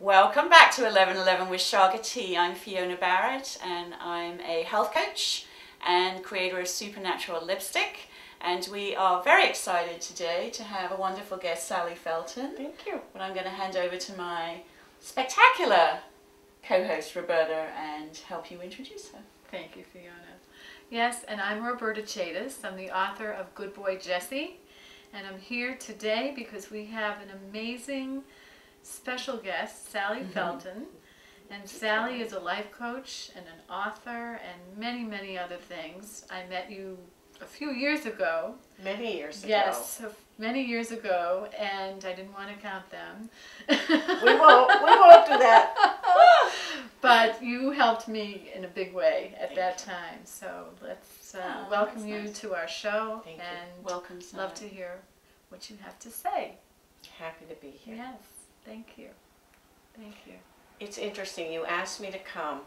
Welcome back to 1111 with Chaga Tea. I'm Fiona Barrett and I'm a health coach and creator of Supernatural Lipstick. And we are very excited today to have a wonderful guest, Sallie Felton. Thank you. But I'm going to hand over to my spectacular co-host, Roberta, and help you introduce her. Thank you, Fiona. Yes, and I'm Roberta Chaga. I'm the author of Good Boy Jesse. And I'm here today because we have an amazing special guest, Sallie Felton. And Sallie is a life coach and an author and many, many other things. I met you a few years ago. Many years ago. Yes, many years ago, and I didn't want to count them. We won't do that. But you helped me in a big way at that time. So let's welcome you to our show. Thank you. And Welcome, Sallie. love to hear what you have to say. Happy to be here. Yes, thank you. Thank you. It's interesting. You asked me to come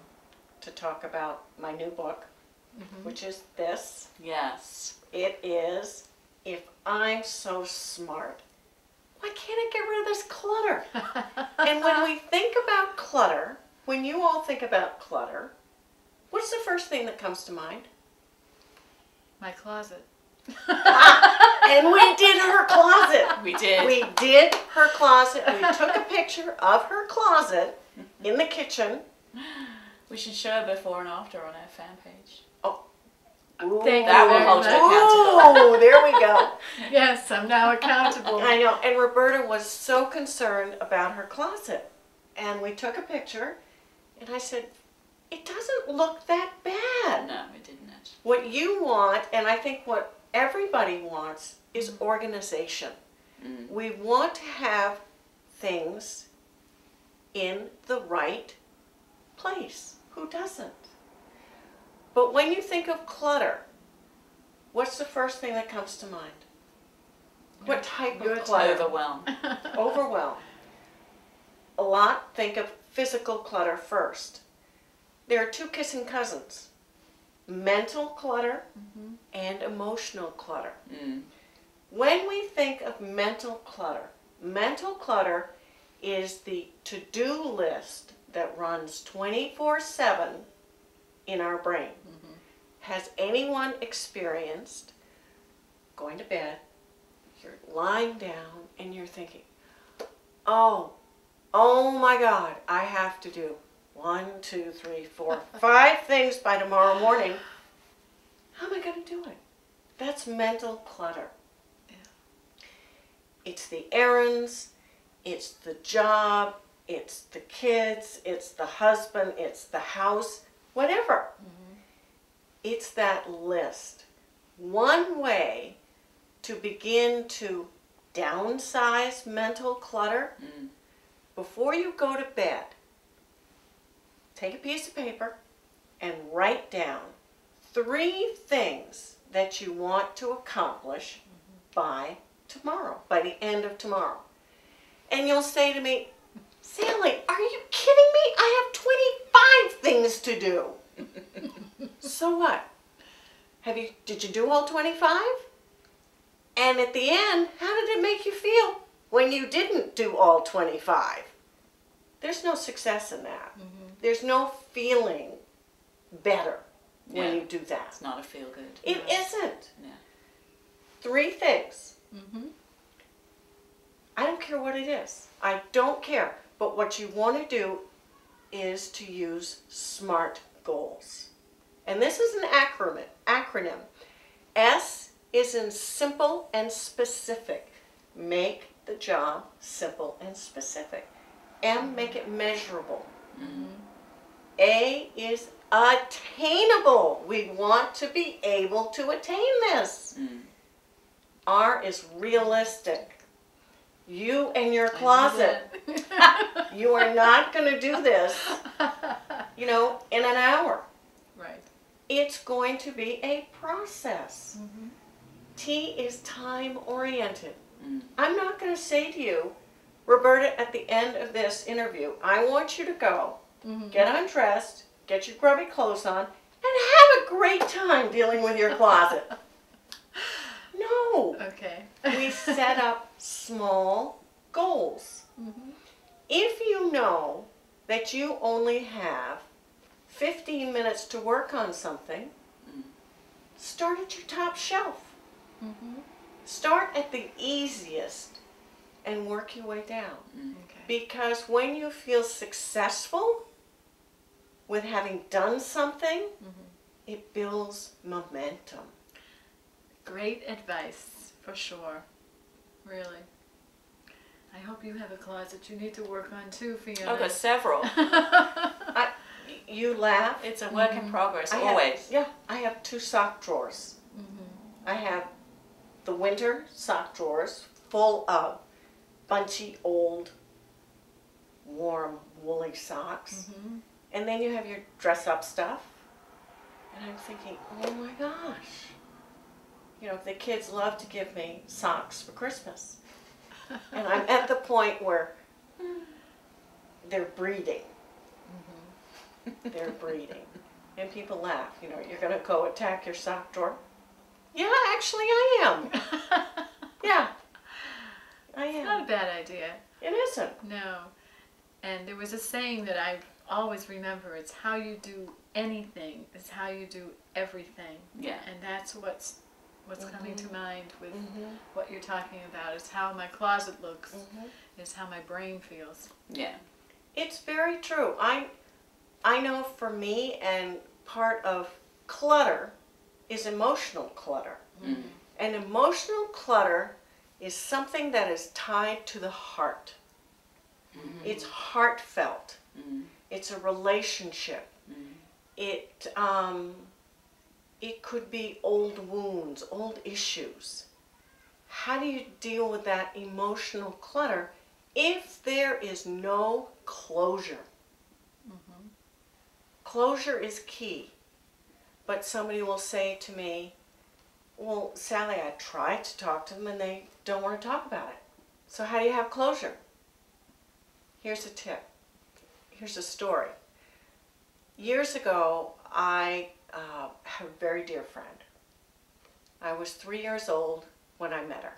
to talk about my new book, which is this. Yes. It is, If I'm So Smart, Why Can't I Get Rid of This Clutter? And when we think about clutter, when you all think about clutter, what's the first thing that comes to mind? My closet. And we did her closet. We did. We did her closet. We took a picture of her closet in the kitchen. We should show before and after on our fan page. Ooh, Thank That you will very hold you much. accountable. Ooh, there we go. Yes, I'm now accountable. I know. And Roberta was so concerned about her closet. And we took a picture, and I said, it doesn't look that bad. No, we didn't. What you want, and I think what everybody wants, is organization. We want to have things in the right place. Who doesn't? But when you think of clutter, what's the first thing that comes to mind? What type of clutter? Overwhelm. Overwhelm. A lot think of physical clutter first. There are two kissing cousins. Mental clutter and emotional clutter. When we think of mental clutter is the to-do list that runs 24/7 in our brain. Has anyone experienced going to bed, you're lying down and you're thinking, oh my God, I have to do 1, 2, 3, 4, 5 things by tomorrow morning. How am I going to do it? That's mental clutter. Yeah. It's the errands, it's the job, it's the kids, it's the husband, it's the house, whatever. It's that list. One way to begin to downsize mental clutter, before you go to bed, take a piece of paper and write down 3 things that you want to accomplish by tomorrow, by the end of tomorrow. And you'll say to me, Sallie, are you kidding me? I have 25 things to do. So what? Did you do all 25? And at the end, how did it make you feel when you didn't do all 25? There's no success in that. There's no feeling better when you do that. It's not a feel-good. It isn't. Yeah. 3 things. I don't care what it is. I don't care. But what you want to do is to use SMART goals. And this is an acronym. S is in simple and specific. Make the job simple and specific. M, make it measurable. A is attainable. We want to be able to attain this. R is realistic. You and your closet. You are not going to do this, in an hour. Right. It's going to be a process. T is time oriented. I'm not going to say to you, Roberta, at the end of this interview, I want you to go, get undressed, get your grubby clothes on, and have a great time dealing with your closet. No. Okay. We set up small goals. If you know that you only have 15 minutes to work on something, start at your top shelf. Start at the easiest and work your way down. Okay. Because when you feel successful with having done something, it builds momentum. Great advice, for sure. Really. I hope you have a closet you need to work on too, Fiona. I've got several. You laugh. It's a work in progress, I always. I have 2 sock drawers. I have the winter sock drawers full of bunchy, old, warm, woolly socks. And then you have your dress-up stuff. And I'm thinking, oh my gosh. You know, the kids love to give me socks for Christmas. And I'm at the point where they're breeding. They're breeding. And people laugh, you know, you're going to go attack your sock drawer? Yeah, actually I am. Yeah, I am. It's not a bad idea. It isn't. No. And there was a saying that I always remember, it's how you do anything is how you do everything. Yeah. And that's what's coming to mind with what you're talking about. Is how my closet looks, is how my brain feels. Yeah. It's very true. I know for me, and part of clutter is emotional clutter. And emotional clutter is something that is tied to the heart. It's heartfelt. It's a relationship. It could be old wounds, old issues. How do you deal with that emotional clutter if there is no closure? Closure is key. But somebody will say to me, well, Sally, I tried to talk to them and they don't want to talk about it. So how do you have closure? Here's a tip. Here's a story. Years ago, I have a very dear friend. I was 3 years old when I met her.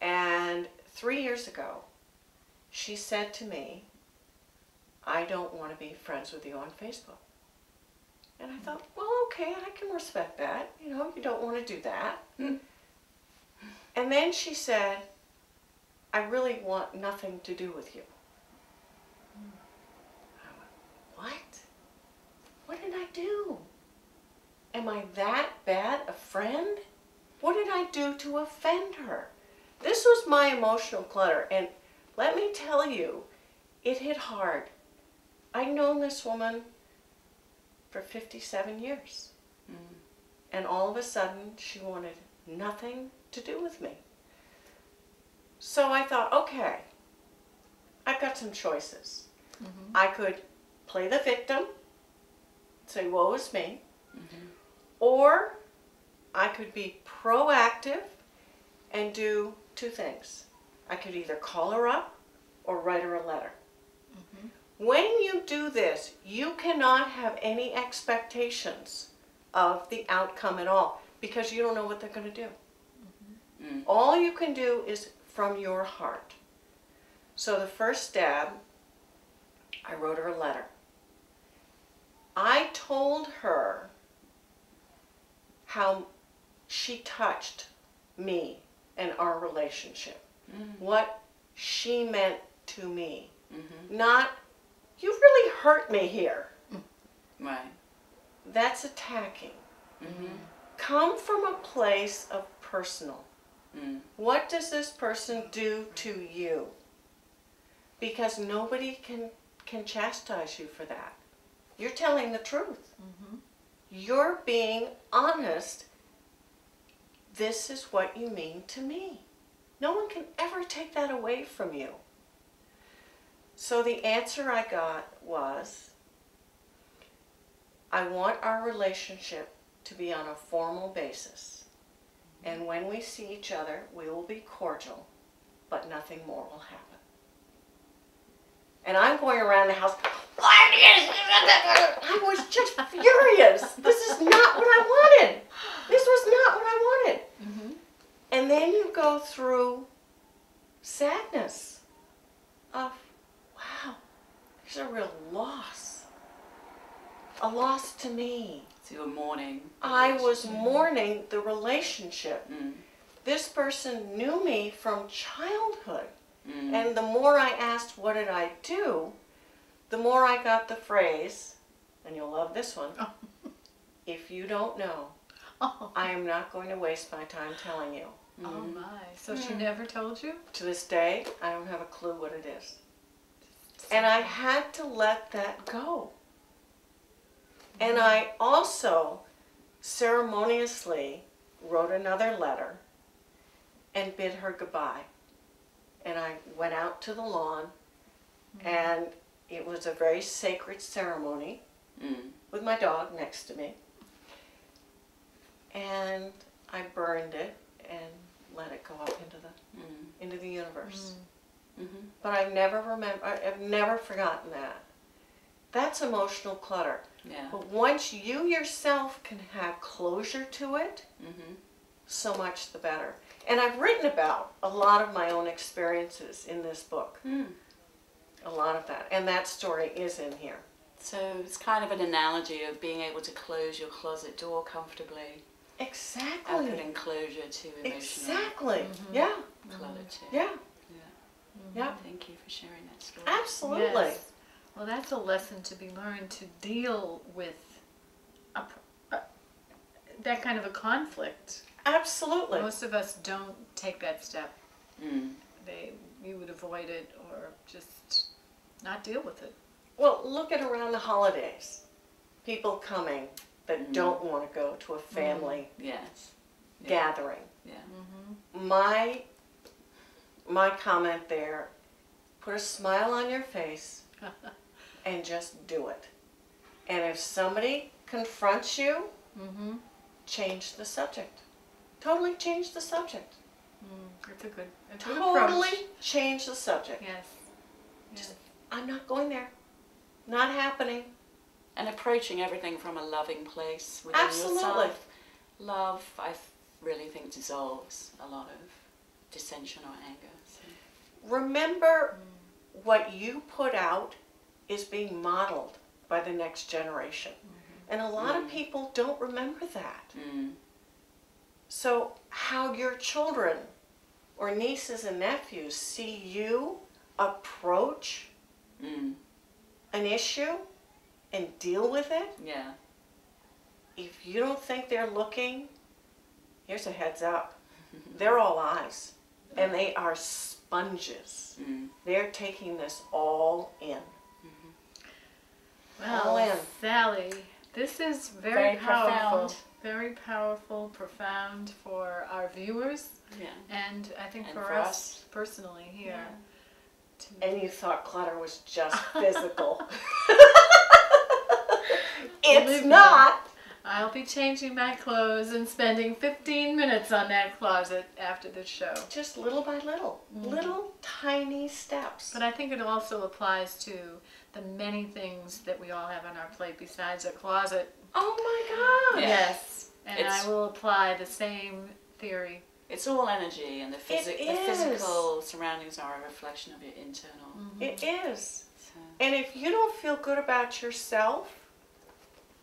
And 3 years ago, she said to me, I don't want to be friends with you on Facebook. And I thought, well, okay, I can respect that. You know, you don't want to do that. And then she said, I really want nothing to do with you. I went, what? What did I do? Am I that bad a friend? What did I do to offend her? This was my emotional clutter, and let me tell you, it hit hard. I'd known this woman for 57 years. And all of a sudden, she wanted nothing to do with me. So I thought, okay, I've got some choices. I could play the victim, say, woe is me, or I could be proactive and do 2 things. I could either call her up or write her a letter. When you do this, you cannot have any expectations of the outcome at all because you don't know what they're going to do. All you can do is from your heart. So the first stab, I wrote her a letter. I told her how she touched me and our relationship. What she meant to me. Not, you really hurt me here. Right. That's attacking. Come from a place of personal. What does this person do to you? Because nobody can chastise you for that. You're telling the truth. You're being honest. This is what you mean to me. No one can ever take that away from you. So the answer I got was, I want our relationship to be on a formal basis. And when we see each other, we will be cordial, but nothing more will happen. And I'm going around the house, I was just furious. This is not what I wanted. This was not what I wanted. And then you go through sadness. of, wow, there's a real loss. A loss to me. So you were mourning. I was mourning the relationship. Mm. This person knew me from childhood. Mm. And the more I asked, what did I do, the more I got the phrase, and you'll love this one, Oh. if you don't know, Oh. I am not going to waste my time telling you. Oh my. So she never told you? To this day, I don't have a clue what it is. And I had to let that go. And I also ceremoniously wrote another letter and bid her goodbye. And I went out to the lawn, and it was a very sacred ceremony with my dog next to me. And I burned it and let it go up into the universe. Mm-hmm. But I've never forgotten that. That's emotional clutter. Yeah. But once you yourself can have closure to it, so much the better. And I've written about a lot of my own experiences in this book. A lot of that. And that story is in here. So it's kind of an analogy of being able to close your closet door comfortably. Exactly. And putting closure to emotional Exactly. Yeah. clutter too. Yeah. Yeah. Thank you for sharing that story. Absolutely. Yes. Well, that's a lesson to be learned to deal with that kind of a conflict. Absolutely. Most of us don't take that step. Mm. You would avoid it or just not deal with it. Well, look at around the holidays. People coming that don't want to go to a family Yes. gathering. Yeah. My comment there, put a smile on your face and just do it. And if somebody confronts you, change the subject. Totally change the subject. It's a good Totally approach. change the subject. Yes. Just, I'm not going there. Not happening. And approaching everything from a loving place within Absolutely. yourself. Love, I really think, dissolves a lot of dissension or anger. So. Remember, what you put out is being modeled by the next generation. And a lot of people don't remember that. So how your children or nieces and nephews see you approach an issue and deal with it, Yeah. if you don't think they're looking, here's a heads up. They're all eyes. And they are sponges. They're taking this all in. All in. Well, Sally, this is very powerful. Very powerful, profound for our viewers. Yeah. And I think And for for us us. personally here. And you thought clutter was just physical. It's Believe me. not. I'll be changing my clothes and spending 15 minutes on that closet after this show. Just little by little. Little tiny steps. But I think it also applies to the many things that we all have on our plate besides a closet. Oh my God. Yeah. Yes. And It's- I will apply the same theory. It's all energy, and the is. physical surroundings are a reflection of your internal. It is. So, And if you don't feel good about yourself,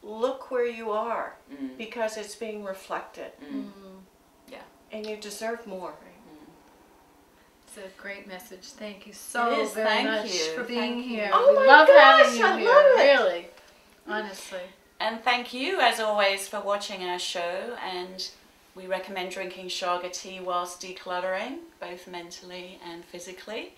look where you are. Because it's being reflected. Yeah. And you deserve more. It's a great message. Thank you so It is. very Thank much you. for being Thank you. here. Oh we my love gosh, having you I here. love it. Really. Honestly. And thank you, as always, for watching our show. And we recommend drinking Chaga tea whilst decluttering, both mentally and physically.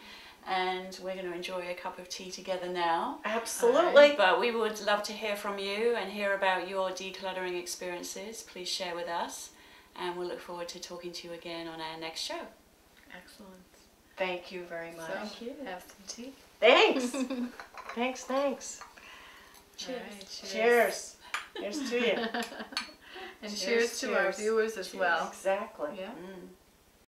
And we're going to enjoy a cup of tea together now. Absolutely. But we would love to hear from you and hear about your decluttering experiences. Please share with us. And we'll look forward to talking to you again on our next show. Excellent. Thank you very much. So, have some tea. Thanks. Thanks. All right, Cheers. Here's to you. And cheers to our viewers as well. Exactly. Yeah.